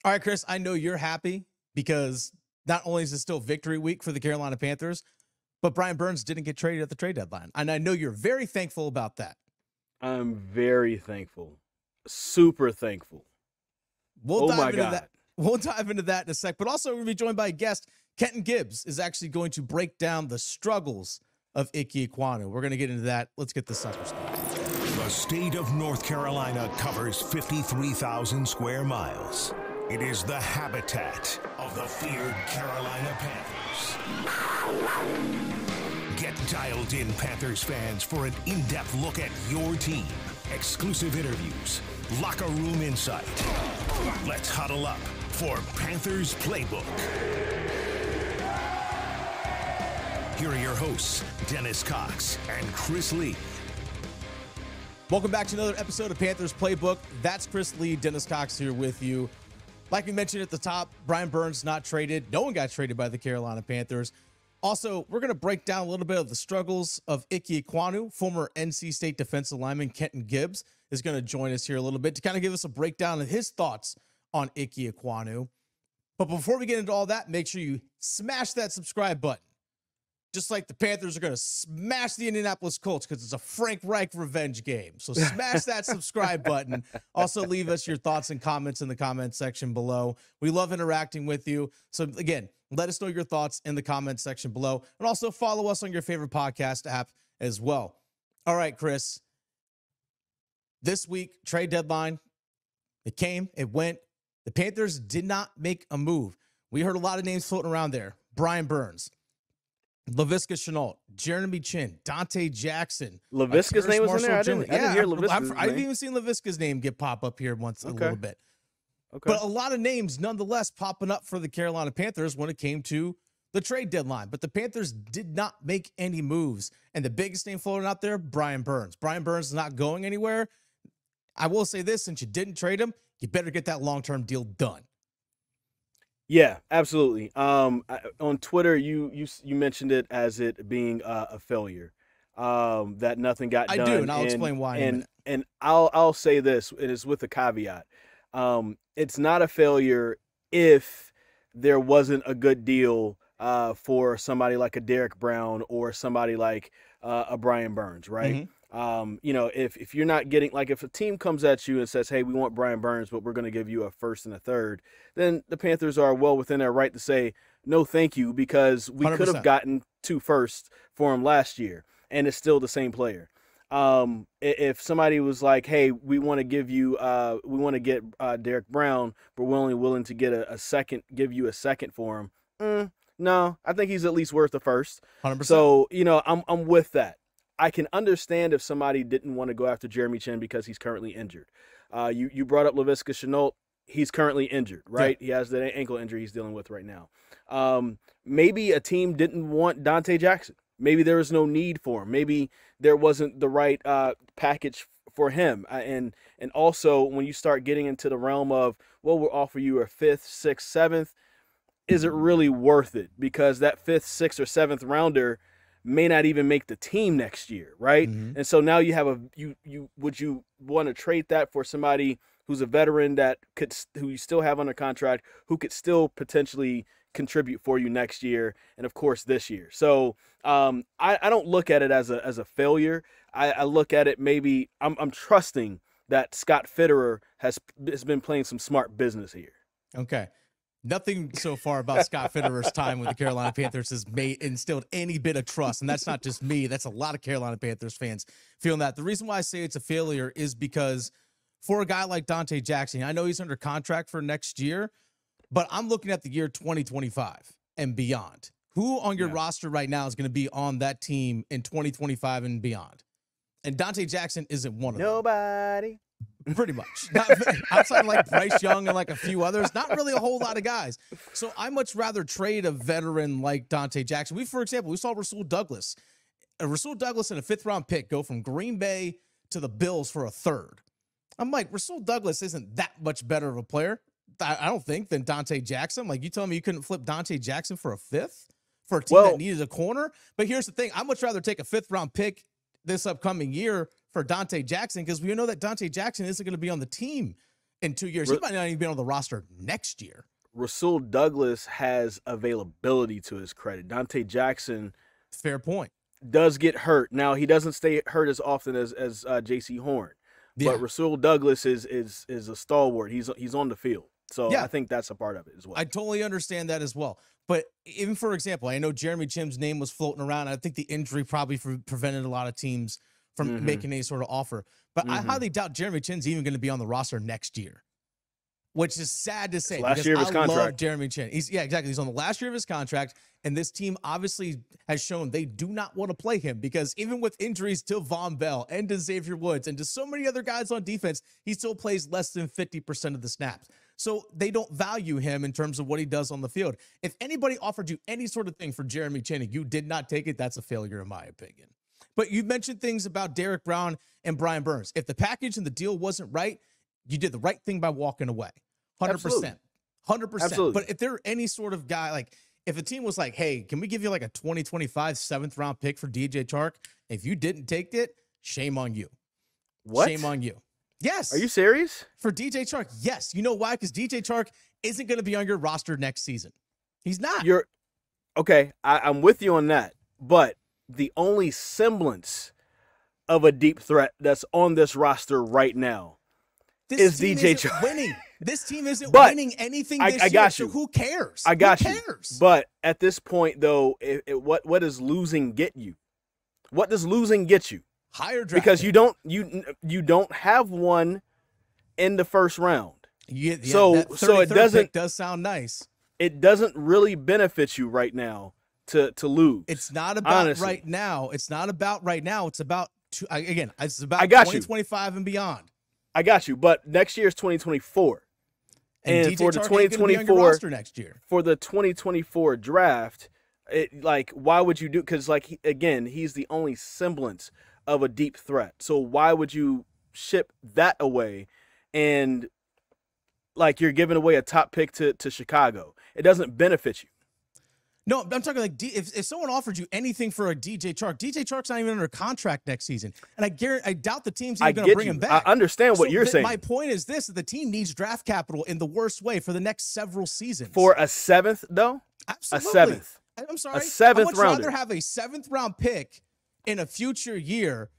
All right, Chris, I know you're happy because not only is it still victory week for the Carolina Panthers, but Brian Burns didn't get traded at the trade deadline. And I know you're very thankful about that. I'm very thankful. Super thankful. We'll Oh my dive into God. that. We'll dive into that in a sec. But also, we're going to be joined by a guest. Kenton Gibbs is actually going to break down the struggles of Ikem Ekwonu. We're going to get into that. Let's get this sucker started. The state of North Carolina covers 53,000 square miles. It is the habitat of the feared Carolina Panthers. Get dialed in, Panthers fans, for an in-depth look at your team, exclusive interviews, locker room insight. Let's huddle up for Panthers Playbook. Here are your hosts, Dennis Cox and Chris Lea. Welcome back to another episode of Panthers Playbook. That's Chris Lea, Dennis Cox here with you. Like we mentioned at the top, Brian Burns not traded. No one got traded by the Carolina Panthers. Also, we're going to break down a little bit of the struggles of Ikem Ekwonu. Former NC State defensive lineman Kenton Gibbs is going to join us here a little bit to kind of give us a breakdown of his thoughts on Ikem Ekwonu. But before we get into all that, make sure you smash that subscribe button. Just like the Panthers are going to smash the Indianapolis Colts because it's a Frank Reich revenge game. So smash that subscribe button. Also, leave us your thoughts and comments in the comment section below. We love interacting with you. So again, let us know your thoughts in the comment section below. And also follow us on your favorite podcast app as well. All right, Chris. This week, trade deadline. It came, it went. The Panthers did not make a move. We heard a lot of names floating around there. Brian Burns, Laviska Shenault, Jeremy Chin, Dante Jackson. Laviska's name was in there? I didn't hear Laviska's I've name. even seen Laviska's name get pop up here once a little bit. Okay. But a lot of names nonetheless popping up for the Carolina Panthers when it came to the trade deadline. But the Panthers did not make any moves. And the biggest name floating out there, Brian Burns. Brian Burns is not going anywhere. I will say this, since you didn't trade him, you better get that long-term deal done. Yeah, absolutely. On Twitter, you mentioned it as it being a failure, that nothing got done. I do, and I'll explain why. And I'll say this, it is with a caveat. It's not a failure if there wasn't a good deal for somebody like a Derrick Brown or somebody like a Brian Burns, right? Mm-hmm. If you're not getting, like, if a team comes at you and says, hey, we want Brian Burns, but we're going to give you a first and a third, then the Panthers are well within their right to say, no, thank you, because we 100%. could have gotten 2 firsts for him last year, and it's still the same player. If somebody was like, hey, we want to give you, we want to get Derrick Brown, but we're only willing to get give you a second for him. No, I think he's at least worth a first. 100%. So, I'm with that. I can understand if somebody didn't want to go after Jeremy Chin because he's currently injured. You brought up Laviska Shenault. He's currently injured, right? Yeah. He has the ankle injury he's dealing with right now. Maybe a team didn't want Dante Jackson. Maybe there was no need for him. Maybe there wasn't the right package for him. And also, when you start getting into the realm of, well, we'll offer you a 5th, 6th, 7th, is it really worth it? Because that 5th, 6th, or 7th rounder may not even make the team next year, right? Mm-hmm. And so now you have would you want to trade that for somebody who's a veteran who you still have under contract, who could still potentially contribute for you next year and of course this year. So I don't look at it as a failure. I look at it, maybe I'm trusting that Scott Fitterer has been playing some smart business here. Okay. Nothing so far about Scott Fitterer's time with the Carolina Panthers has instilled any bit of trust. And that's not just me. That's a lot of Carolina Panthers fans feeling that. The reason why I say it's a failure is because for a guy like Dante Jackson, I know he's under contract for next year, but I'm looking at the year 2025 and beyond. Who on your roster right now is going to be on that team in 2025 and beyond? And Dante Jackson isn't one of them. Nobody. Pretty much. Not, outside of like Bryce Young and like a few others, not really a whole lot of guys. So I much rather trade a veteran like Dante Jackson. For example, we saw Rasul Douglas. Rasul Douglas and a 5th round pick go from Green Bay to the Bills for a 3rd. I'm like, Rasul Douglas isn't that much better of a player, I don't think, than Dante Jackson. Like, you telling me you couldn't flip Dante Jackson for a 5th for a team that needed a corner? But here's the thing. I'd much rather take a 5th round pick this upcoming year for Dante Jackson, because we know that Dante Jackson isn't going to be on the team in 2 years. He might not even be on the roster next year. Rasul Douglas has availability to his credit. Dante Jackson, fair point, does get hurt. Now he doesn't stay hurt as often as J.C. Horn, but Rasul Douglas is a stalwart. He's on the field, so I think that's a part of it as well. I totally understand that as well. But even for example, I know Jeremy Chim's name was floating around. I think the injury probably prevented a lot of teams from making any sort of offer. But I highly doubt Jeremy Chin's even going to be on the roster next year, which is sad to say. Last year of his contract. Love Jeremy Chin. Exactly. He's on the last year of his contract, and this team obviously has shown they do not want to play him because even with injuries to Von Bell and to Xavier Woods and to so many other guys on defense, he still plays less than 50% of the snaps. So they don't value him in terms of what he does on the field. If anybody offered you any sort of thing for Jeremy Chin and you did not take it, that's a failure in my opinion. But you mentioned things about Derrick Brown and Brian Burns. If the package and the deal wasn't right, you did the right thing by walking away. 100%. 100%. Absolutely. But if there are any sort of guy, like if a team was like, hey, can we give you like a 2025 7th round pick for DJ Chark? If you didn't take it, shame on you. What? Shame on you. Yes. Are you serious? For DJ Chark, yes. You know why? Because DJ Chark isn't going to be on your roster next season. He's not. Okay. I'm with you on that. But the only semblance of a deep threat that's on this roster right now is DJ Chark. Winning. This team isn't winning anything this year. Got you. So who cares? I got who you. cares? But at this point, though, what does losing get you? What does losing get you? Higher draft because pick. you don't have one in the first round. So it does sound nice. It doesn't really benefit you right now to lose. It's not about honestly. Right now. It's not about right now. It's about it's about 2025 and beyond. I got you, but next year is 2024. And for the 2024 next year. For the 2024 draft, why would you do? Because he's the only semblance of a deep threat. So why would you ship that away? And you're giving away a top pick to Chicago. It doesn't benefit you. No, I'm talking if someone offered you anything for a DJ Chark's not even under contract next season. And I doubt the team's even going to bring him back. I understand what you're saying. My point is this, that the team needs draft capital in the worst way for the next several seasons. For a 7th, though? Absolutely. A 7th. I'm sorry. A 7th rounder. I would rather have a 7th round pick in a future year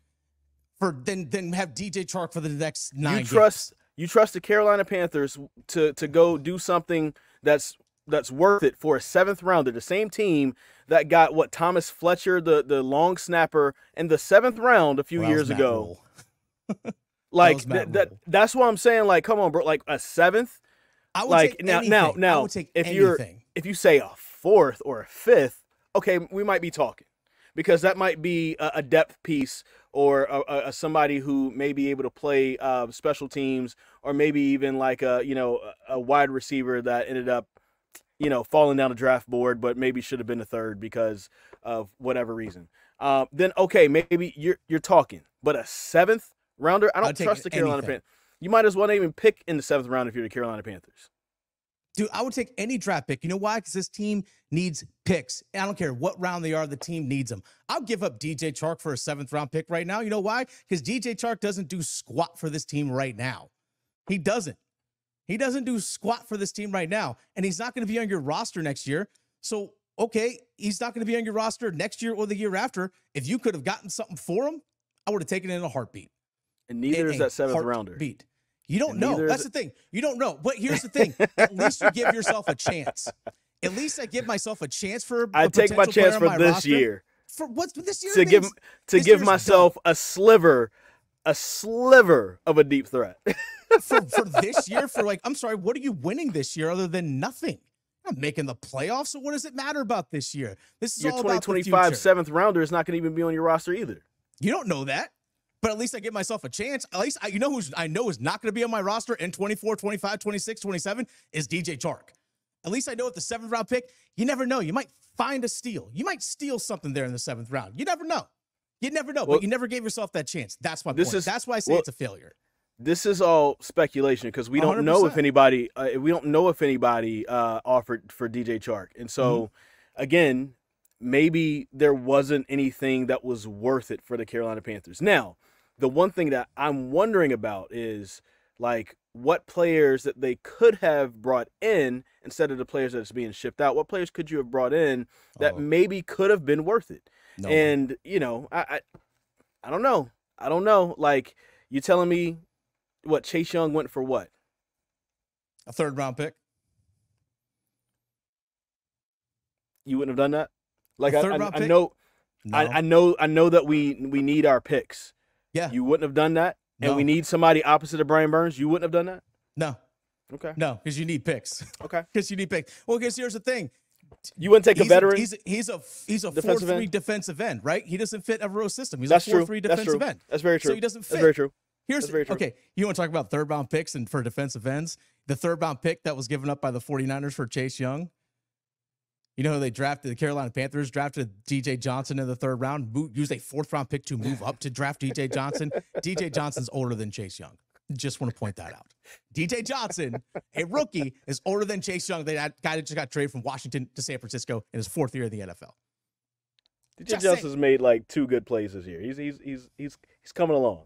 than have DJ Chark for the next 9 years. You trust the Carolina Panthers to go do something that's worth it for a 7th rounder, the same team that got Thomas Fletcher, the long snapper, in the 7th round a few years ago. That's what I'm saying. Come on, bro. A 7th. I would take anything. Now, I would take anything. If you say a 4th or a 5th, okay, we might be talking, because that might be a depth piece or somebody who may be able to play special teams, or maybe even a wide receiver that ended up falling down the draft board, but maybe should have been a 3rd because of whatever reason. Then okay, maybe you're talking. But a 7th rounder, I don't trust the Carolina Panthers. You might as well not even pick in the 7th round if you're the Carolina Panthers. Dude, I would take any draft pick. You know why? Because this team needs picks. I don't care what round they are, the team needs them. I'll give up DJ Chark for a 7th round pick right now. You know why? Because DJ Chark doesn't do squat for this team right now. He doesn't. He doesn't do squat for this team right now, and he's not going to be on your roster next year. So, okay, he's not going to be on your roster next year or the year after. If you could have gotten something for him, I would have taken it in a heartbeat. And neither is that 7th rounder. You don't know. That's the thing. You don't know. But here's the thing. At least you give yourself a chance. At least I give myself a chance for I take my chance for this year. For what's this year? To give myself a sliver of a deep threat. for this year, I'm sorry, what are you winning this year other than nothing? You're not making the playoffs, so what does it matter about this year? This is your all about the 2025 future. 7th rounder is not going to even be on your roster either. You don't know that. But at least I give myself a chance. At least I know is not going to be on my roster in 24, 25, 26, 27 is DJ Chark. At least I know at the 7th round pick, you never know. You might find a steal. You might steal something there in the 7th round. You never know. You never know. But you never gave yourself that chance. That's my point. That's why I say it's a failure. This is all speculation because we don't 100%. Know if anybody. We don't know if anybody offered for DJ Chark, and so again, maybe there wasn't anything that was worth it for the Carolina Panthers. Now, the one thing that I'm wondering about is what players that they could have brought in instead of the players that's being shipped out. What players could you have brought in that maybe could have been worth it? No. And, I don't know. I don't know. Like, you telling me what Chase Young went for what? A 3rd-round pick. You wouldn't have done that? Like, I pick? know, no. I know that we need our picks. Yeah. You wouldn't have done that? No. And we need somebody opposite of Brian Burns? You wouldn't have done that? No. Okay. No, because you need picks. Okay. Because you need picks. Well, because here's the thing. You wouldn't take a veteran? He's a 4-3 defensive end, right? He doesn't fit Evero's system. He's That's a 4-3 defensive end. That's very true. So he doesn't fit. That's very true. Okay, you want to talk about 3rd-round picks and for defensive ends? The 3rd-round pick that was given up by the 49ers for Chase Young. You know who they drafted? The Carolina Panthers drafted DJ Johnson in the 3rd round, used a 4th-round pick to move up to draft DJ Johnson. DJ Johnson's older than Chase Young. Just want to point that out. DJ Johnson, a rookie, is older than Chase Young. That guy that just got traded from Washington to San Francisco in his 4th year in the NFL. DJ Johnson's made like 2 good plays this year. He's coming along.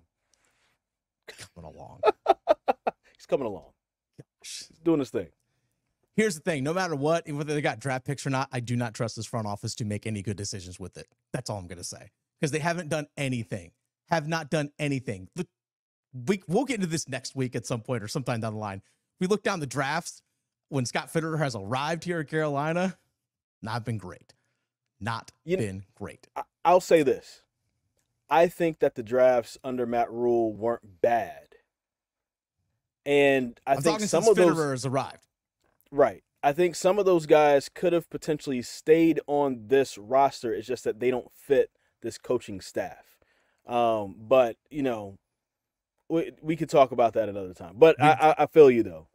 Coming along. He's coming along. He's doing his thing. Here's the thing. No matter what, whether they got draft picks or not, I do not trust this front office to make any good decisions with it. That's all I'm going to say. Because they haven't done anything. Have not done anything. We'll get into this next week at some point or sometime down the line. If we look down the drafts, when Scott Fitterer has arrived here at Carolina, not been great. Not been great. I'll say this. I think that the drafts under Matt Rule weren't bad. And I think some of those Fitterer has arrived. Right. I think some of those guys could have potentially stayed on this roster. It's just that they don't fit this coaching staff. But, we could talk about that another time. But I feel you, though.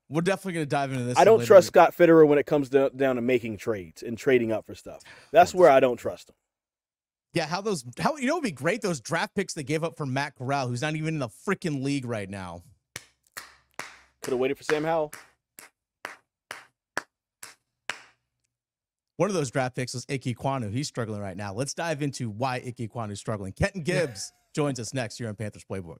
We're definitely going to dive into this. I don't trust Scott Fitterer when it comes down to making trades and trading up for stuff. That's where I don't trust him. Yeah, how it would be great, those draft picks they gave up for Matt Corral, who's not even in the freaking league right now. Could have waited for Sam Howell. One of those draft picks was Ikem Ekwonu. He's struggling right now. Let's dive into why Ikem Ekwonu is struggling. Kenton Gibbs joins us next here on Panthers Playbook.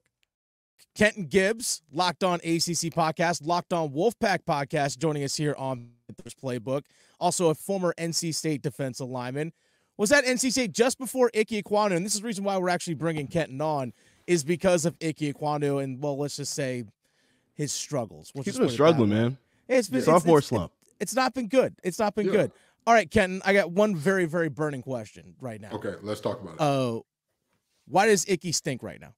Kenton Gibbs, Locked On ACC Podcast, Locked On Wolfpack Podcast, joining us here on Panthers Playbook. Also a former NC State defensive lineman. Was at NC State just before Ikem Ekwonu, and this is the reason why we're actually bringing Kenton on, is because of Ikem Ekwonu and, well, let's just say his struggles. He's been struggling, man. It's been sophomore slump. It's not been good. It's not been good. All right, Kenton, I got one very, very burning question right now. Okay, let's talk about it. Why does Icky stink right now?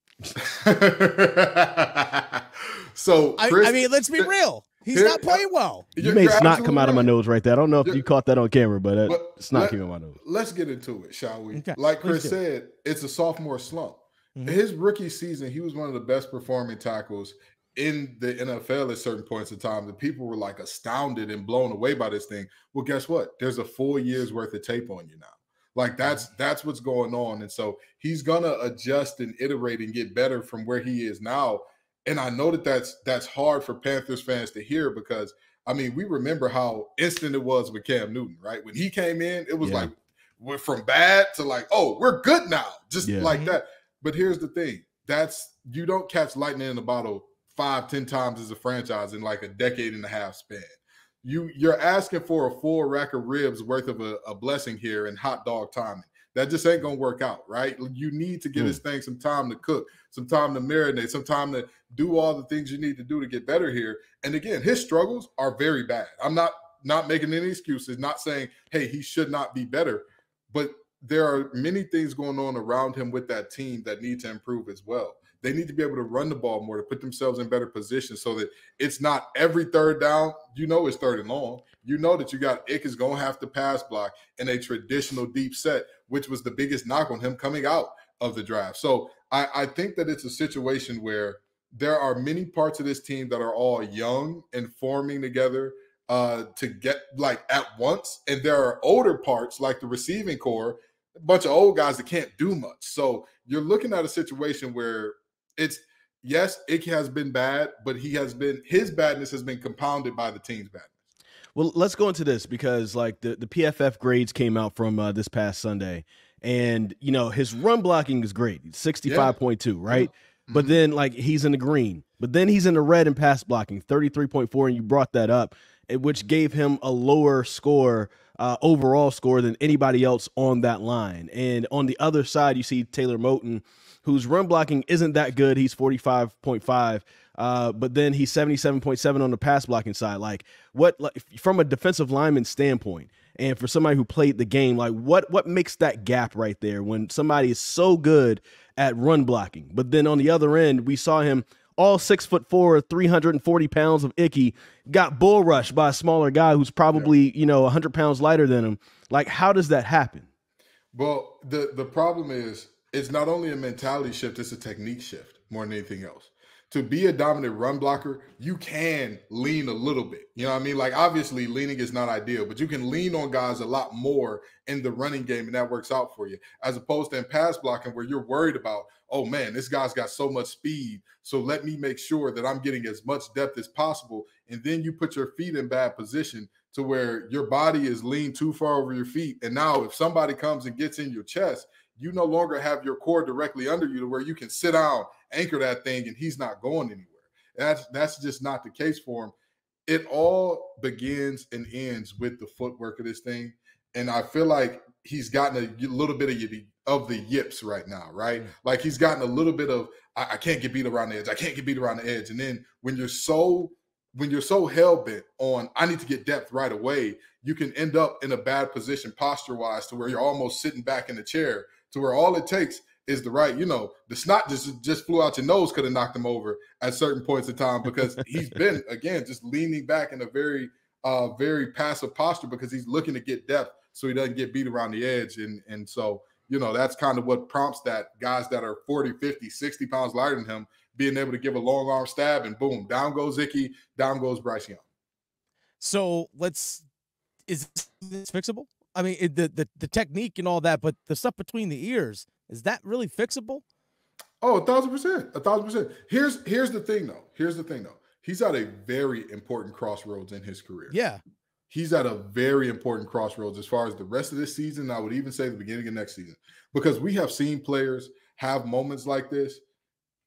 So, Chris, I mean, let's be real. He's not playing well. You made snot come out of my nose right there. I don't know if you caught that on camera, but snot came out of my nose. Let's get into it, shall we? Okay. Like Chris said, it's a sophomore slump. Mm-hmm. His rookie season, he was one of the best performing tackles in the NFL at certain points of time. The people were like astounded and blown away by this thing. Well, guess what? There's a 4 years worth of tape on you now. Like that's what's going on. And so he's gonna adjust and iterate and get better from where he is now. And I know that's hard for Panthers fans to hear because I mean we remember how instant it was with Cam Newton, right? When he came in, it was like we're from bad to like, oh, we're good now, just like that. But here's the thing: you don't catch lightning in a bottle 5-10 times as a franchise in like a decade and a half span. You're asking for a full rack of ribs worth of a blessing here and hot dog timing. That just ain't gonna work out, right? You need to give this thing some time to cook, some time to marinate, some time to do all the things you need to do to get better here. And again, his struggles are very bad. I'm not making any excuses, not saying, hey, he should not be better, but there are many things going on around him with that team that need to improve as well. They need to be able to run the ball more to put themselves in better positions so that it's not every third down, it's third and long. You know that you got Ick is going to have to pass block in a traditional deep set, which was the biggest knock on him coming out of the draft. So I think that it's a situation where there are many parts of this team that are all young and forming together to get like at once. And there are older parts like the receiving core, a bunch of old guys that can't do much. So you're looking at a situation where Ick has been bad, but his badness has been compounded by the team's badness. Well, let's go into this because like the PFF grades came out from this past Sunday, and his run blocking is great, 65.2, right? Mm-hmm. But then like he's in the green. But then he's in the red in pass blocking, 33.4, and you brought that up, which gave him a lower score, overall score than anybody else on that line. And on the other side, you see Taylor Moton, whose run blocking isn't that good. He's 45.5, but then he's 77.7 on the pass blocking side. Like, from a defensive lineman standpoint, and for somebody who played the game, like what makes that gap right there when somebody is so good at run blocking, but then on the other end, we saw him all 6'4", 340 pounds of Icky, got bull rushed by a smaller guy who's probably 100 pounds lighter than him. Like, how does that happen? Well, the problem is it's not only a mentality shift, it's a technique shift more than anything else. To be a dominant run blocker, you can lean a little bit. You know what I mean? Like, obviously, leaning is not ideal, but you can lean on guys a lot more in the running game, and that works out for you, as opposed to in pass blocking where you're worried about, oh, man, this guy's got so much speed, so let me make sure that I'm getting as much depth as possible. And then you put your feet in bad position to where your body is leaned too far over your feet. And now if somebody comes and gets in your chest, you no longer have your core directly under you to where you can sit down, anchor that thing, and he's not going anywhere. That's just not the case for him. It all begins and ends with the footwork of this thing. And I feel like he's gotten a little bit of the yips right now, right? Like, he's gotten a little bit of, I can't get beat around the edge. I can't get beat around the edge. And then when you're so hell-bent on, I need to get depth right away, you can end up in a bad position posture-wise to where you're almost sitting back in the chair, to where all it takes is the right, the snot just flew out your nose, could have knocked him over at certain points in time, because he's been, again, just leaning back in a very, very passive posture because he's looking to get depth so he doesn't get beat around the edge. And so, that's kind of what prompts that guys that are 40, 50, 60 pounds lighter than him being able to give a long arm stab, and boom, down goes Icky, down goes Bryce Young. So is this fixable? I mean, the technique and all that, but the stuff between the ears, is that really fixable? Oh, 1,000%, 1,000%. Here's the thing though. He's at a very important crossroads in his career. Yeah. He's at a very important crossroads as far as the rest of this season. I would even say the beginning of next season, because we have seen players have moments like this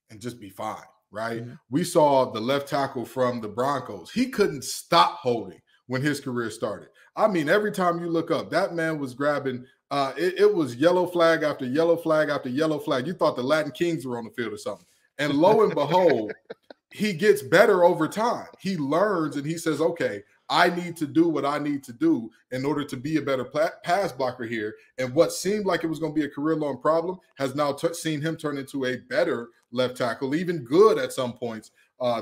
and just be fine, right? Mm-hmm. We saw the left tackle from the Broncos. He couldn't stop holding when his career started. I mean, every time you look up, that man was grabbing, it was yellow flag after yellow flag after yellow flag. You thought the Latin Kings were on the field or something. And lo and behold, he gets better over time. He learns and he says, okay, I need to do what I need to do in order to be a better pass blocker here. And what seemed like it was going to be a career-long problem has now seen him turn into a better left tackle, even good at some points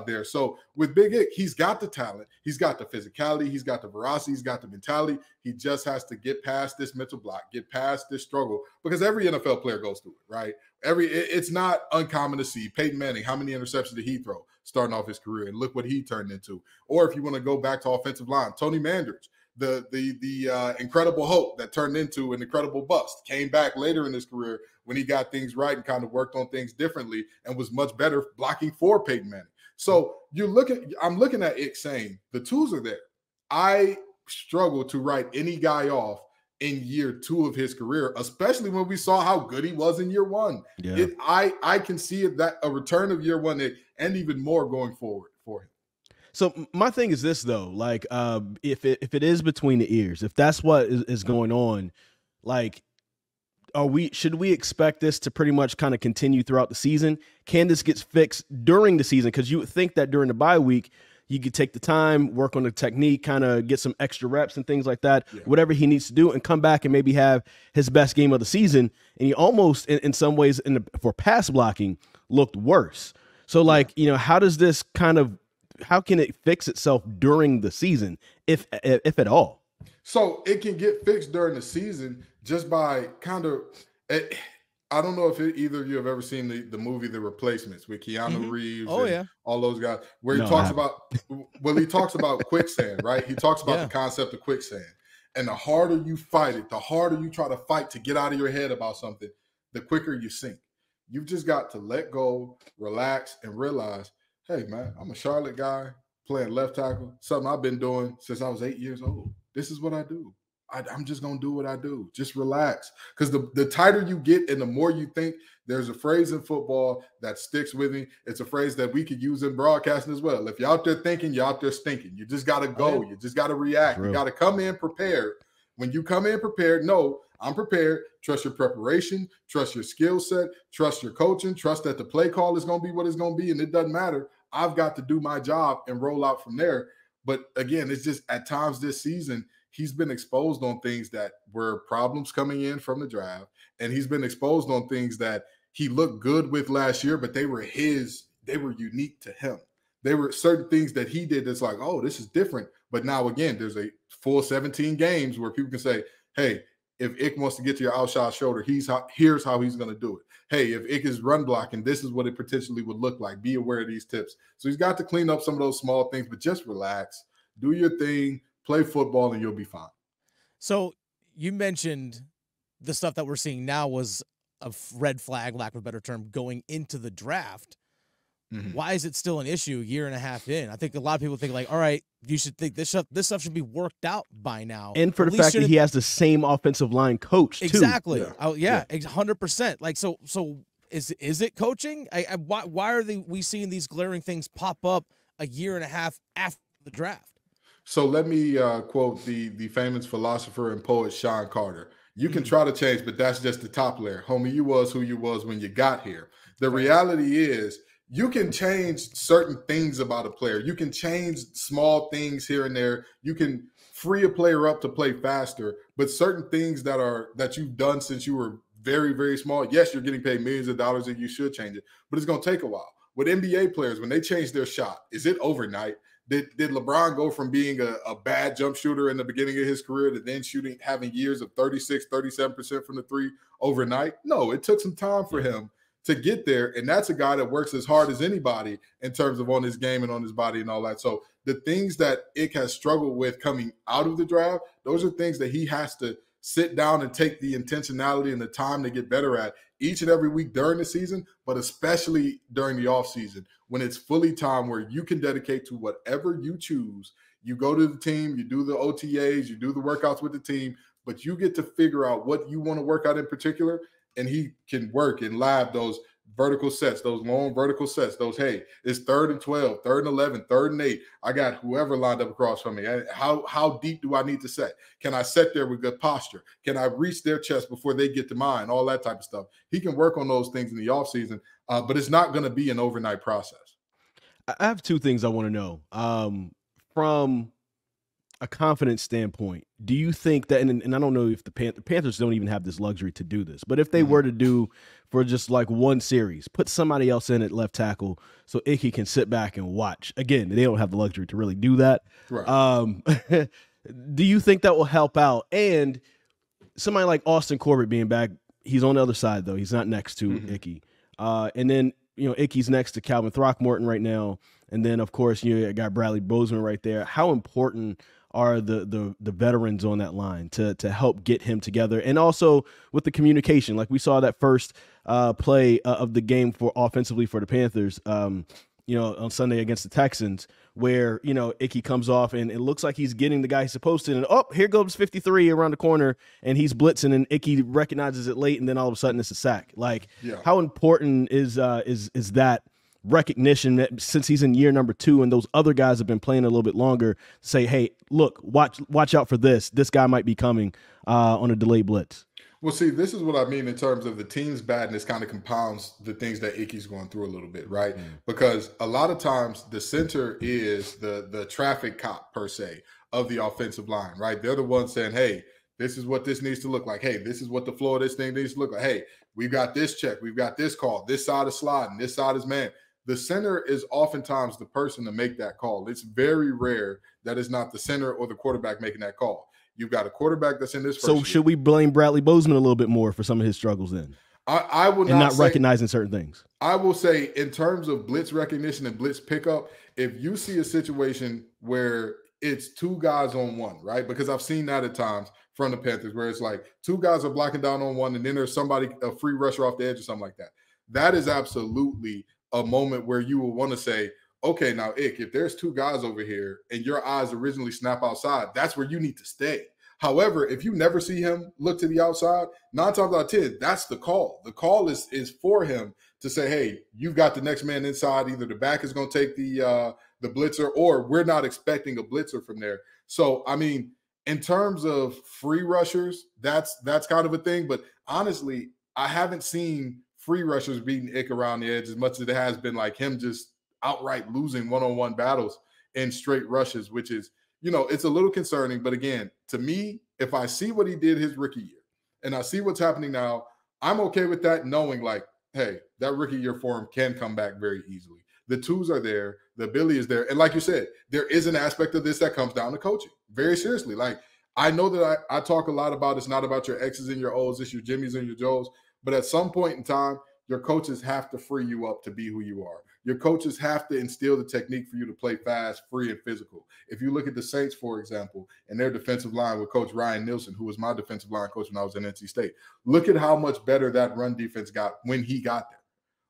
there. So with Big Ick, he's got the talent, he's got the physicality, he's got the veracity, he's got the mentality. He just has to get past this mental block, get past this struggle, because every NFL player goes through it, right? It's not uncommon to see Peyton Manning. How many interceptions did he throw starting off his career? And look what he turned into. Or if you want to go back to offensive line, Tony Manders, the incredible hope that turned into an incredible bust, came back later in his career when he got things right and kind of worked on things differently and was much better blocking for Peyton Manning. So I'm looking at it saying the tools are there. I struggle to write any guy off in year 2 of his career, especially when we saw how good he was in year 1. Yeah. I can see it, that a return of year 1 and even more going forward for him. So my thing is this though, like if it is between the ears, if that's what is going on, like should we expect this to pretty much kind of continue throughout the season? Can this get fixed during the season? Because you would think that during the bye week, you could take the time, work on the technique, kind of get some extra reps and things like that, whatever he needs to do, and come back and maybe have his best game of the season. And he almost, in some ways, for pass blocking, looked worse. So, like, how does this how can it fix itself during the season, if at all? So it can get fixed during the season just by I don't know if either of you have ever seen the movie The Replacements with Keanu Reeves and all those guys, where he talks about quicksand, right? He talks about the concept of quicksand. And the harder you fight it, the harder you try to fight to get out of your head about something, the quicker you sink. You've just got to let go, relax, and realize, hey, man, I'm a Charlotte guy playing left tackle, something I've been doing since I was 8 years old. This is what I do. I'm just going to do what I do. Just relax. Because the tighter you get and the more you think, there's a phrase in football that sticks with me. It's a phrase that we could use in broadcasting as well. If you're out there thinking, you're out there stinking. You just got to go. You just got to react. True. You got to come in prepared. When you come in prepared, no, I'm prepared. Trust your preparation. Trust your skill set. Trust your coaching. Trust that the play call is going to be what it's going to be, and it doesn't matter. I've got to do my job and roll out from there. But again, it's just at times this season, he's been exposed on things that were problems coming in from the draft, and he's been exposed on things that he looked good with last year, but they were unique to him. They were certain things that he did that's like, oh, this is different. But now, again, there's a full 17 games where people can say, hey, if Ick wants to get to your outside shoulder, here's how he's going to do it. Hey, if Ick is run blocking, this is what it potentially would look like. Be aware of these tips. So he's got to clean up some of those small things, but just relax. Do your thing. Play football, and you'll be fine. So you mentioned the stuff that we're seeing now was a red flag, lack of a better term, going into the draft. Mm-hmm. Why is it still an issue a year and a half in? I think a lot of people think like, all right, you should think this stuff should be worked out by now. And for the fact that he has the same offensive line coach, too. Exactly. Yeah. 100%. Like, so is it coaching? Why are we seeing these glaring things pop up a year and a half after the draft? So let me quote the famous philosopher and poet Sean Carter. You can try to change, but that's just the top layer. Homie, you was who you was when you got here. The reality is you can change certain things about a player. You can change small things here and there. You can free a player up to play faster, but certain things that you've done since you were very, very small, yes, you're getting paid millions of dollars and you should change it, but it's going to take a while. With NBA players, when they change their shot, is it overnight? Did LeBron go from being a bad jump shooter in the beginning of his career to then having years of 36, 37% from the three overnight? No, it took some time for him to get there. And that's a guy that works as hard as anybody in terms of on his game and on his body and all that. So the things that Ick has struggled with coming out of the draft, those are things that he has to sit down and take the intentionality and the time to get better at each and every week during the season, but especially during the offseason when it's fully time where you can dedicate to whatever you choose. You go to the team, you do the OTAs, you do the workouts with the team, but you get to figure out what you want to work out in particular, and he can work and lab those vertical sets, those long vertical sets, those, hey, it's 3rd and 12, 3rd and 11, 3rd and 8. I got whoever lined up across from me. How deep do I need to set? Can I set there with good posture? Can I reach their chest before they get to mine? All that type of stuff. He can work on those things in the offseason, but it's not going to be an overnight process. I have two things I want to know. From a confidence standpoint, do you think that, and I don't know if the Panthers don't even have this luxury to do this, but if they were to do for just like one series, put somebody else in at left tackle so Icky can sit back and watch. Again, they don't have the luxury to really do that. Right. Do you think that will help out? And somebody like Austin Corbett being back, he's on the other side though. He's not next to Icky. And then, Icky's next to Calvin Throckmorton right now. And then, of course, you got Bradley Bozeman right there. How important are the veterans on that line to help get him together? And also with the communication, like we saw that first play of the game for offensively for the Panthers, on Sunday against the Texans, where, Icky comes off and it looks like he's getting the guy he's supposed to. And here goes 53 around the corner and he's blitzing and Icky recognizes it late. And then all of a sudden it's a sack. How important is that recognition that since he's in year number 2 and those other guys have been playing a little bit longer, say, hey, look, watch out for this. This guy might be coming on a delayed blitz. Well, see, this is what I mean in terms of the team's badness kind of compounds the things that Icky's going through a little bit, right? Because a lot of times the center is the traffic cop, per se, of the offensive line, right? They're the ones saying, hey, this is what this needs to look like. Hey, this is what the floor of this thing needs to look like. Hey, we've got this check. We've got this call. This side is sliding. This side is man. The center is oftentimes the person to make that call. It's very rare that it's not the center or the quarterback making that call. You've got a quarterback that's in this first year. Should we blame Bradley Bozeman a little bit more for some of his struggles then? I will not recognizing certain things. I will say in terms of blitz recognition and blitz pickup, if you see a situation where it's 2 guys on 1, right? Because I've seen that at times from the Panthers where it's like 2 guys are blocking down on 1 and then there's somebody, a free rusher off the edge or something like that. That is absolutely a moment where you will want to say, okay, now, Ick, if there's 2 guys over here and your eyes originally snap outside, that's where you need to stay. However, if you never see him look to the outside, 9 times out of 10, that's the call. The call is for him to say, hey, you've got the next man inside. Either the back is going to take the blitzer, or we're not expecting a blitzer from there. So, I mean, in terms of free rushers, that's kind of a thing. But honestly, I haven't seen free rushers beating Ick around the edge as much as it has been like him just outright losing one-on-one battles in straight rushes, which is, it's a little concerning. But again, to me, if I see what he did his rookie year and I see what's happening now, I'm okay with that, knowing like, hey, that rookie year form can come back very easily. The tools are there. The ability is there. And like you said, there is an aspect of this that comes down to coaching. Very seriously. Like, I know that I talk a lot about it's not about your X's and your O's, it's your Jimmys and your Joes. But at some point in time, your coaches have to free you up to be who you are. Your coaches have to instill the technique for you to play fast, free, and physical. If you look at the Saints, for example, and their defensive line with Coach Ryan Nielsen, who was my defensive line coach when I was in NC State, look at how much better that run defense got when he got there.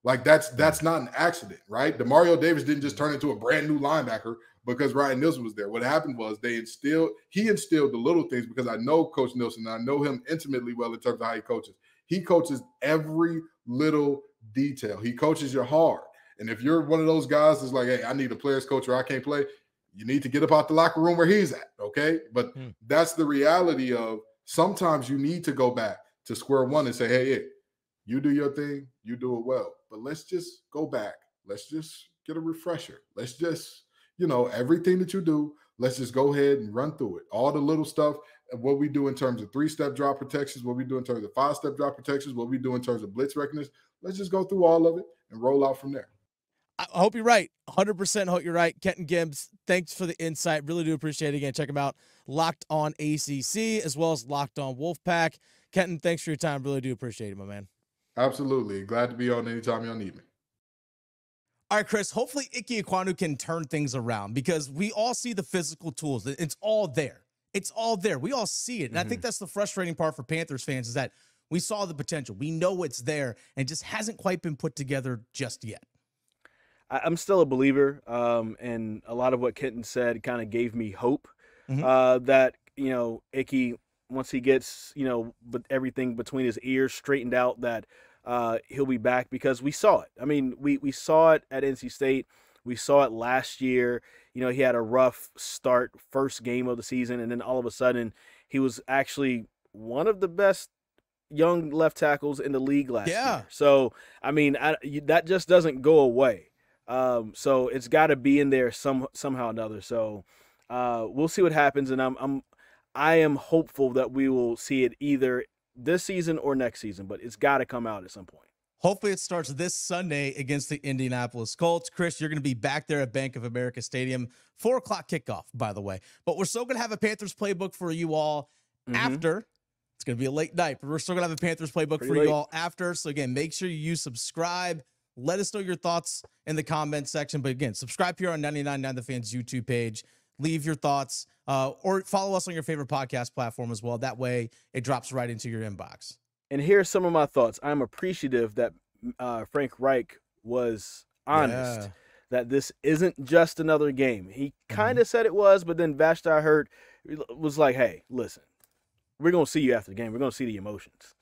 Like, that's not an accident, right? DeMario Davis didn't just turn into a brand new linebacker because Ryan Nielsen was there. What happened was he instilled the little things, because I know Coach Nielsen, and I know him intimately well in terms of how he coaches. He coaches every little detail. He coaches you hard. And if you're one of those guys that's like, hey, I need a player's coach or I can't play, you need to get up out the locker room where he's at, okay? But that's the reality of sometimes you need to go back to square one and say, hey, you do your thing, you do it well. But let's just go back. Let's just get a refresher. Let's just, everything that you do, let's just go ahead and run through it. All the little stuff, what we do in terms of 3-step drop protections, what we do in terms of 5-step drop protections, what we do in terms of blitz recognition. Let's just go through all of it and roll out from there. I hope you're right. 100% hope you're right. Kenton Gibbs, thanks for the insight. Really do appreciate it. Again, check him out. Locked on ACC as well as Locked on Wolfpack. Kenton, thanks for your time. Really do appreciate it, my man. Absolutely. Glad to be on anytime y'all need me. All right, Chris, hopefully Ikem Ekwonu can turn things around, because we all see the physical tools. It's all there. It's all there. We all see it. And I think that's the frustrating part for Panthers fans, is that we saw the potential. We know it's there, and it just hasn't quite been put together just yet. I'm still a believer, and a lot of what Kenton said kind of gave me hope that, Icky, once he gets, with everything between his ears straightened out, that he'll be back, because we saw it. I mean, we saw it at NC State. We saw it last year. He had a rough start, first game of the season, and then all of a sudden he was actually one of the best young left tackles in the league last year. So, I mean, that just doesn't go away. So it's got to be in there somehow or another. So we'll see what happens, and I am hopeful that we will see it either this season or next season, but it's got to come out at some point. Hopefully it starts this Sunday against the Indianapolis Colts. Chris, you're going to be back there at Bank of America Stadium, 4 o'clock kickoff, by the way. But we're still going to have a Panthers playbook for you all after. It's going to be a late night, but we're still going to have a Panthers playbook for you all after. So again, make sure you subscribe. Let us know your thoughts in the comment section. But again, subscribe here on 99.9 The Fans YouTube page. Leave your thoughts, or follow us on your favorite podcast platform as well. That way it drops right into your inbox. And here's some of my thoughts. I'm appreciative that Frank Reich was honest that this isn't just another game. He kind of said it was, but then Vashti Hurt was like, hey, listen, we're going to see you after the game. We're going to see the emotions.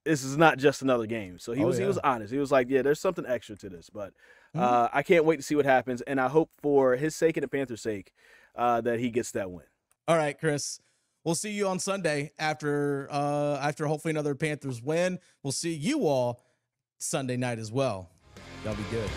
This is not just another game. So he was honest. He was like, yeah, there's something extra to this. But I can't wait to see what happens. And I hope for his sake and the Panthers' sake that he gets that win. All right, Chris. We'll see you on Sunday after hopefully another Panthers win. We'll see you all Sunday night as well. That'll be good.